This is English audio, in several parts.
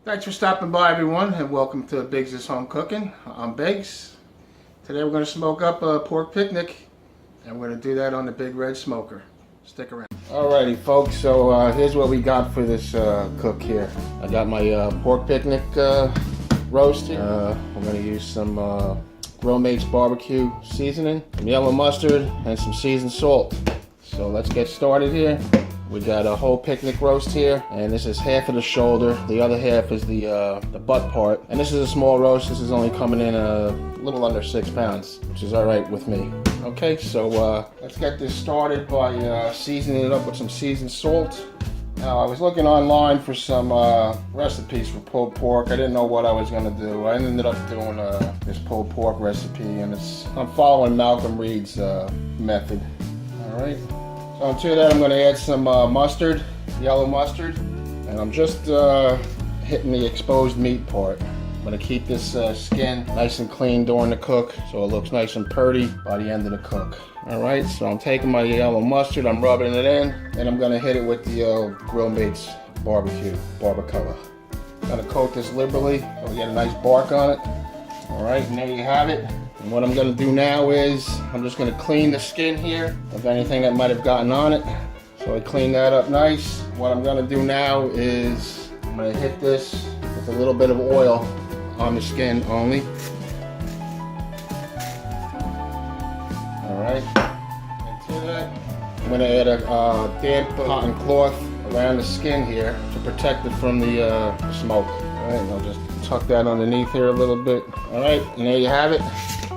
Thanks for stopping by, everyone, and welcome to Biggs' Home Cooking. I'm Biggs. Today we're going to smoke up a pork picnic, and we're going to do that on the big red smoker. Stick around. Alrighty, folks, so here's what we got for this cook here. I got my pork picnic roast here. I'm going to use some Grill Mates barbecue seasoning, some yellow mustard, and some seasoned salt. So let's get started here. We got a whole picnic roast here, and this is half of the shoulder. The other half is the butt part. And this is a small roast. This is only coming in a little under 6 pounds, which is all right with me. Okay, so let's get this started by seasoning it up with some seasoned salt. Now, I was looking online for some recipes for pulled pork. I didn't know what I was going to do. I ended up doing this pulled pork recipe, and I'm following Malcolm Reed's method. All right. So to that, I'm going to add some mustard, yellow mustard, and I'm just hitting the exposed meat part. I'm going to keep this skin nice and clean during the cook so it looks nice and purty by the end of the cook. Alright, so I'm taking my yellow mustard, I'm rubbing it in, and I'm going to hit it with the Grill Mates barbacoa. I'm going to coat this liberally so we get a nice bark on it. Alright, and there you have it. And what I'm going to do now is I'm just going to clean the skin here of anything that might have gotten on it. So I clean that up nice. What I'm going to do now is I'm going to hit this with a little bit of oil on the skin only. Alright, and to that I'm going to add a damp cotton cloth around the skin here to protect it from the smoke. Alright, and I'll just tuck that underneath here a little bit. Alright, and there you have it.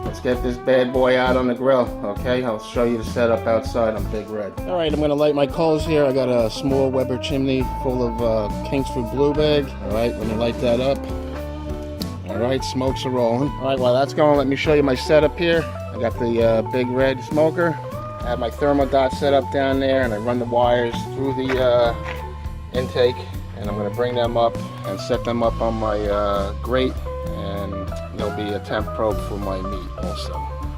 Let's get this bad boy out on the grill, okay? I'll show you the setup outside on Big Red. Alright, I'm going to light my coals here. I got a small Weber chimney full of Kingsford Blue Bag. Alright, let me light that up. Alright, smokes are rolling. Alright, while that's going, let me show you my setup here. I got the Big Red smoker. I have my thermodot set up down there, and I run the wires through the intake. And I'm going to bring them up and set them up on my grate. And there'll be a temp probe for my meat also.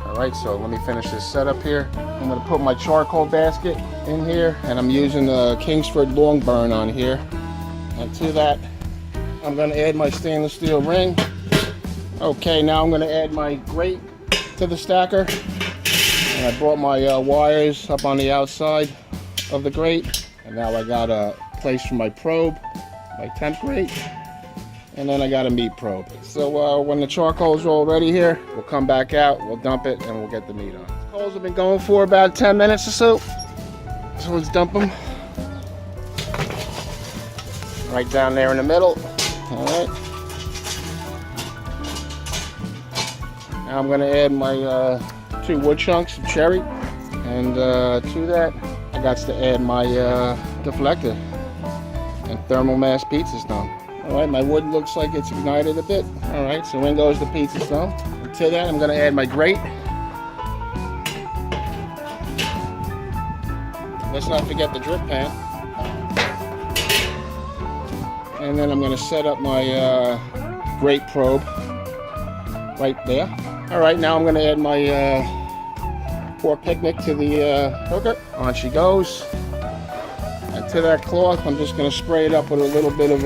Alright, so let me finish this setup here. I'm going to put my charcoal basket in here, and I'm using the Kingsford Long Burn on here. And to that, I'm going to add my stainless steel ring. Okay, now I'm going to add my grate to the stacker. And I brought my wires up on the outside of the grate. And now I got a place for my probe, my temp grate. And then I got a meat probe. So when the charcoal's all ready here, we'll come back out, we'll dump it, and we'll get the meat on. The coals have been going for about 10 minutes or so. So let's dump them. Right down there in the middle. All right. Now I'm going to add my 2 wood chunks of cherry. And to that, I got to add my deflector and thermal mass pizza stone. Alright, my wood looks like it's ignited a bit. Alright, so in goes the pizza stone. And to that, I'm going to add my grate. Let's not forget the drip pan. And then I'm going to set up my grate probe right there. Alright, now I'm going to add my pork picnic to the cooker. On she goes. And to that cloth, I'm just going to spray it up with a little bit of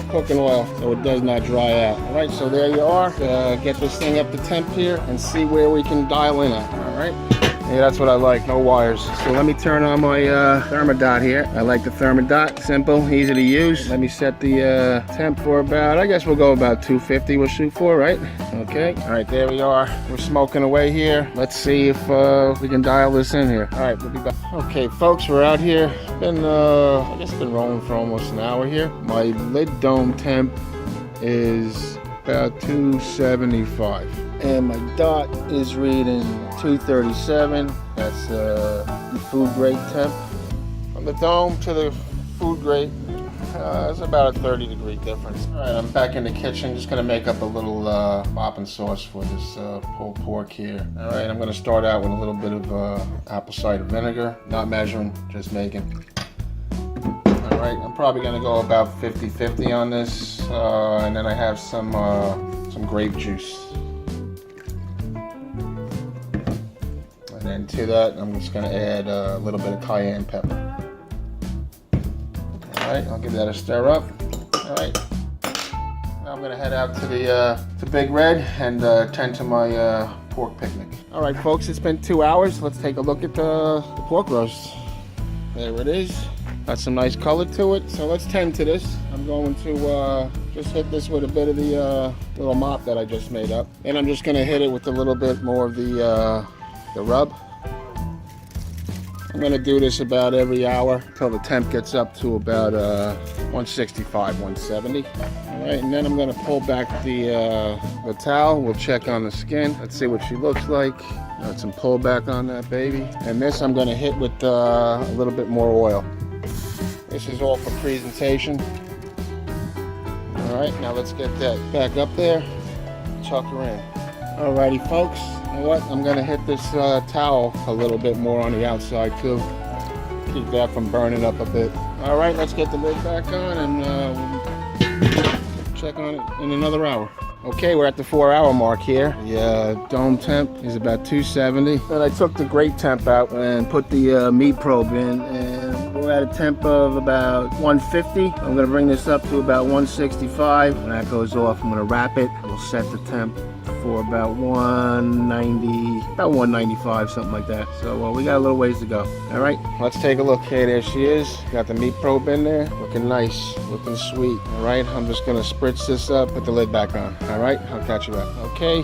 cooking oil so it does not dry out. Alright, so there you are. Get this thing up to temp here and see where we can dial in at. Alright. Yeah, that's what I like, no wires. So let me turn on my thermodot here. I like the thermodot, simple, easy to use. Let me set the temp for about, I guess we'll go about 250 we'll shoot for, right? Okay, all right, there we are. We're smoking away here. Let's see if we can dial this in here. All right, we'll be back. Okay, folks, we're out here. Been, I guess been rolling for almost an hour here. My lid dome temp is about 275. And my dot is reading 237. That's the food grade temp. From the dome to the food grade, it's about a 30-degree difference. All right, I'm back in the kitchen. Just gonna make up a little popping sauce for this pulled pork here. All right, I'm gonna start out with a little bit of apple cider vinegar. Not measuring, just making. All right, I'm probably gonna go about 50-50 on this, and then I have some grape juice. And then to that, I'm just going to add a little bit of cayenne pepper. Alright, I'll give that a stir up. Alright. Now I'm gonna head out to the to Big Red and tend to my pork picnic. All right, folks, it's been 2 hours. Let's take a look at the pork roast. There it is. Got some nice color to it. So let's tend to this. I'm going to just hit this with a bit of the little mop that I just made up, and I'm just gonna hit it with a little bit more of the rub. I'm gonna do this about every hour until the temp gets up to about 165, 170. All right, and then I'm gonna pull back the towel. We'll check on the skin. Let's see what she looks like. Got some pullback on that baby. And this I'm gonna hit with a little bit more oil. This is all for presentation. All right, now let's get that back up there. Tuck her in. Alrighty, folks. You know what? I'm gonna hit this towel a little bit more on the outside too. Keep that from burning up a bit. All right, let's get the lid back on and check on it in another hour. Okay, we're at the 4-hour mark here. The dome temp is about 270. Then I took the grate temp out and put the meat probe in, and we're at a temp of about 150. I'm gonna bring this up to about 165. When that goes off, I'm gonna wrap it. We'll set the temp for about 190, about 195, something like that. So we got a little ways to go. All right, let's take a look. Okay, there she is. Got the meat probe in there, looking nice, looking sweet. All right, I'm just gonna spritz this up, put the lid back on. All right, I'll catch you up. Okay,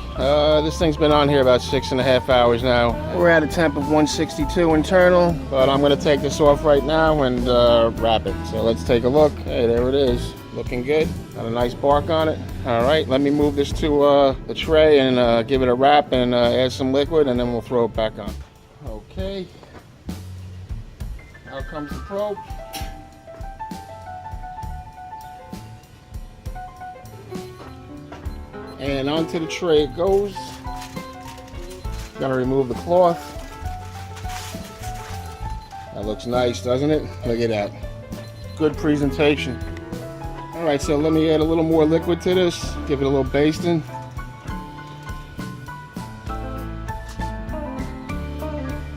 this thing's been on here about 6.5 hours now. We're at a temp of 162 internal, but I'm gonna take this off right now and wrap it. So let's take a look. Hey, there it is. Looking good. Got a nice bark on it. All right, let me move this to the tray and give it a wrap and add some liquid, and then we'll throw it back on. Okay. Out comes the probe. And onto the tray it goes. Gonna remove the cloth. That looks nice, doesn't it? Look at that. Good presentation. All right, so let me add a little more liquid to this, give it a little basting.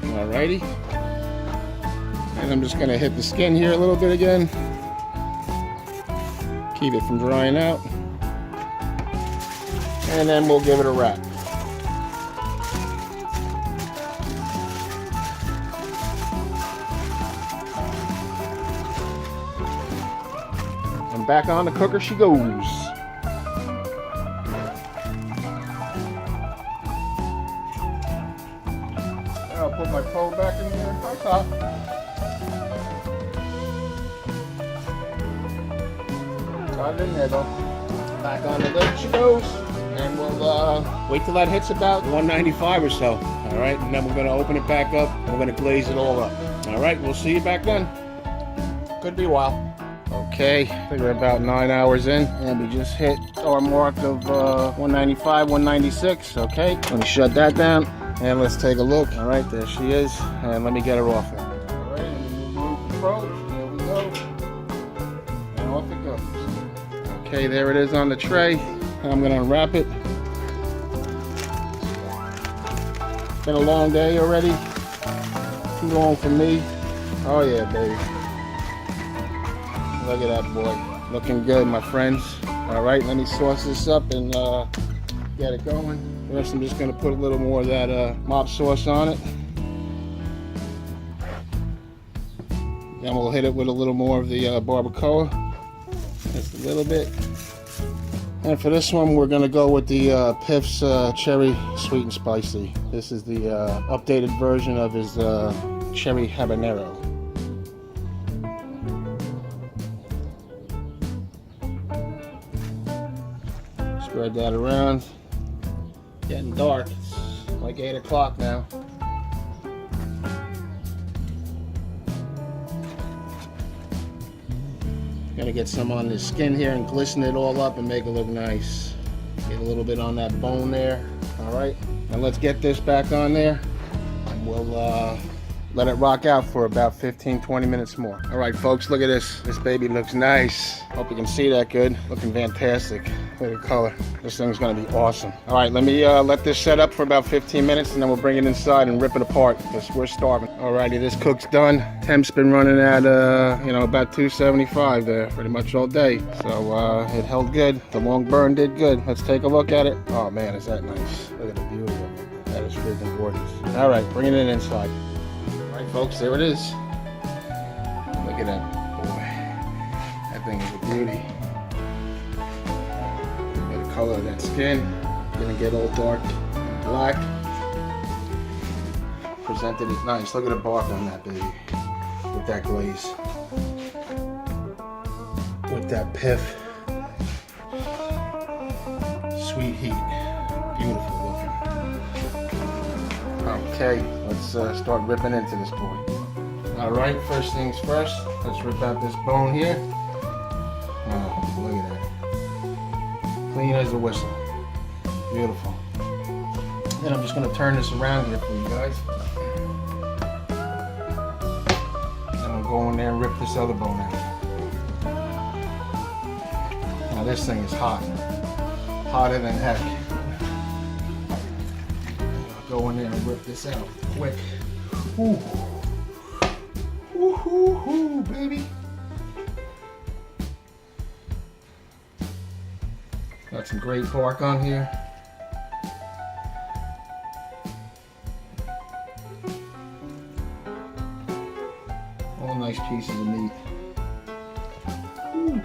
Alrighty. And I'm just gonna hit the skin here a little bit again. Keep it from drying out. And then we'll give it a wrap. Back on the cooker she goes. I'll put my probe back in there on top. Got it in there though. Back on the lid she goes. And we'll wait till that hits about 195 or so. All right, and then we're gonna open it back up and we're gonna glaze it all up. All right, we'll see you back then. Could be a while. Okay, I think we're about 9 hours in, and we just hit our mark of 195, 196. Okay, let me shut that down, and let's take a look. All right, there she is, and let me get her off there. All right, and then we'll move the probe. There we go, and off it goes. Okay, there it is on the tray. I'm gonna unwrap it. It's been a long day already. Too long for me. Oh yeah, baby. Look at that boy. Looking good, my friends. All right, let me sauce this up and get it going. First, I'm just gonna put a little more of that mop sauce on it. Then we'll hit it with a little more of the barbacoa. Just a little bit. And for this one, we're gonna go with the Piff's Cherry Sweet and Spicy. This is the updated version of his Cherry Habanero. Spread that around. Getting dark. It's like 8 o'clock now. Gonna get some on the skin here and glisten it all up and make it look nice. Get a little bit on that bone there. All right, now let's get this back on there, and we'll let it rock out for about 15-20 minutes more. All right, folks, look at this. This baby looks nice. Hope you can see that good. Looking fantastic. Look at the color. This thing's gonna be awesome. All right, let me let this set up for about 15 minutes, and then we'll bring it inside and rip it apart because we're starving. All righty, this cook's done. Temp's been running at about 275 there pretty much all day. So it held good. The long burn did good. Let's take a look at it. Oh man, is that nice. Look at the beauty of it. That is freaking gorgeous. All right, bringing it inside. All right, folks, there it is. Look at that. Boy, that thing is a beauty. Look at the color of that skin. Gonna get all dark and black. Presented it nice. Look at the bark on that baby. With that glaze. With that pith. Sweet heat. Beautiful looking. Okay, let's start ripping into this boy. Alright, first things first, let's rip out this bone here. Oh, look at that. Clean as a whistle. Beautiful. Then I'm just going to turn this around here for you guys. Then I'll go in there and rip this other bone out. Now this thing is hot. Hotter than heck. Go in there and rip this out quick. Ooh. Ooh, ooh, ooh, baby. Got some great bark on here. All nice pieces of meat. Ooh.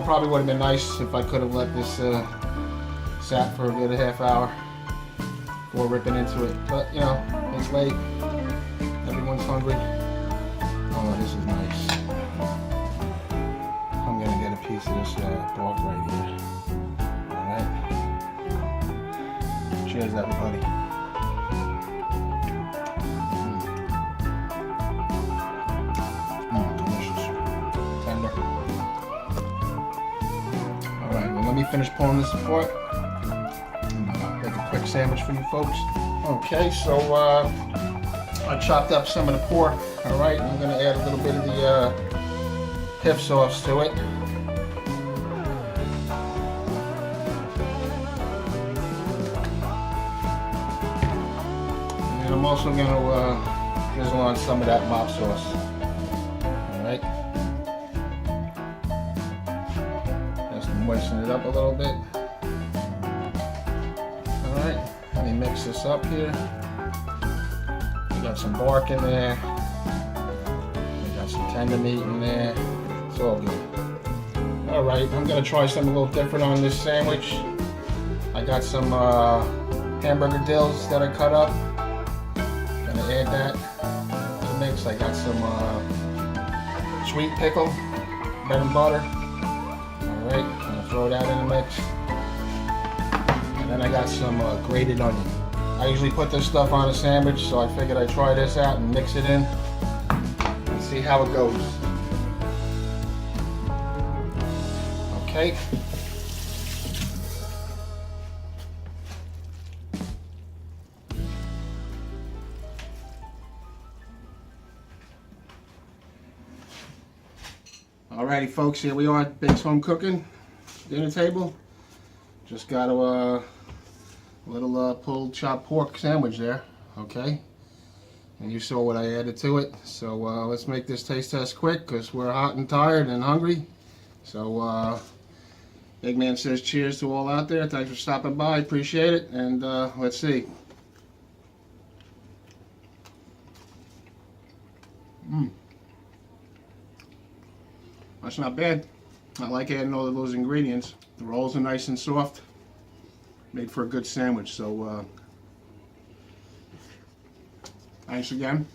Probably would have been nice if I could have let this sat for a good half hour before ripping into it. But you know, it's late. Everyone's hungry. Oh, this is nice. I'm gonna get a piece of this pork right here. All right. Cheers, everybody. Delicious. Tender. Let me finish pulling this apart. Make a quick sandwich for you folks. Okay, so I chopped up some of the pork. All right, I'm going to add a little bit of the pith sauce to it. And I'm also going to drizzle on some of that mop sauce. All right. Moisten it up a little bit. Alright, let me mix this up here. We got some bark in there. We got some tender meat in there. It's all good. Alright, I'm going to try something a little different on this sandwich. I got some hamburger dills that I cut up. Going to add that to the mix. I got some sweet pickle, bread and butter. Alright. Throw that in the mix. And then I got some grated onion. I usually put this stuff on a sandwich, so I figured I'd try this out and mix it in and see how it goes. Okay. Alrighty folks, here we are at Bigg's Home Cooking. Dinner table. Just got a little pulled chopped pork sandwich there. Okay, and you saw what I added to it. So let's make this taste test quick because we're hot and tired and hungry. So Big Man says cheers to all out there. Thanks for stopping by. Appreciate it. And let's see. That's not bad. I like adding all of those ingredients. The rolls are nice and soft. Made for a good sandwich. So thanks again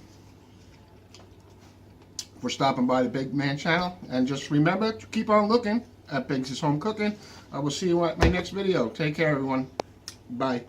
for stopping by the Big Man channel. And just remember to keep on looking at Bigg's Home Cooking. I will see you at my next video. Take care, everyone. Bye.